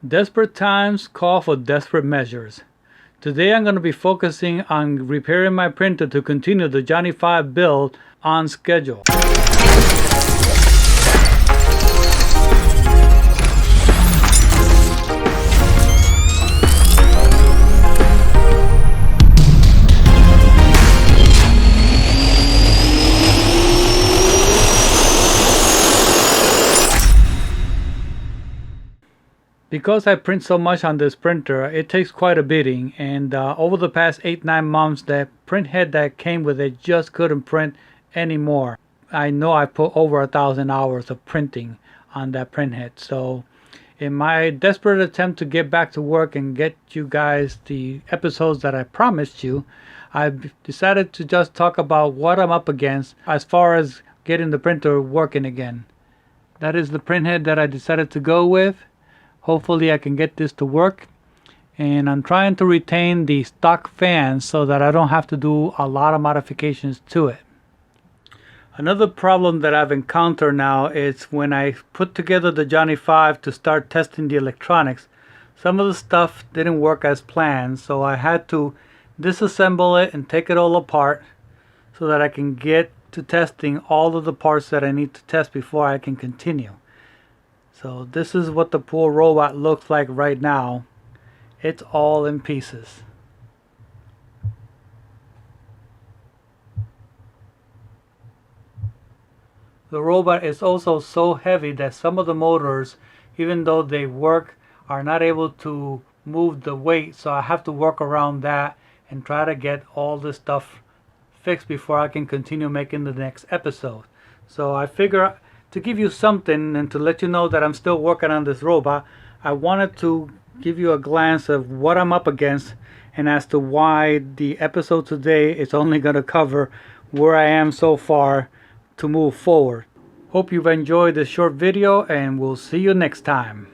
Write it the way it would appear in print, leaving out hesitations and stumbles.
Desperate times call for desperate measures. Today I'm going to be focusing on repairing my printer to continue the Johnny 5 build on schedule. Because I print so much on this printer, it takes quite a beating, and over the past 8-9 months, that print head that came with it just couldn't print anymore. I know I put over 1,000 hours of printing on that print head, so in my desperate attempt to get back to work and get you guys the episodes that I promised you, I've decided to just talk about what I'm up against as far as getting the printer working again. That is the print head that I decided to go with. Hopefully I can get this to work, and I'm trying to retain the stock fans so that I don't have to do a lot of modifications to it. Another problem that I've encountered now is when I put together the Johnny 5 to start testing the electronics, some of the stuff didn't work as planned, so I had to disassemble it and take it all apart so that I can get to testing all of the parts that I need to test before I can continue. So this is what the poor robot looks like right now. It's all in pieces. The robot is also so heavy that some of the motors, even though they work, are not able to move the weight, so I have to work around that and try to get all this stuff fixed before I can continue making the next episode. So I figure, to give you something and to let you know that I'm still working on this robot, I wanted to give you a glance of what I'm up against and as to why the episode today is only going to cover where I am so far to move forward. Hope you've enjoyed this short video, and we'll see you next time.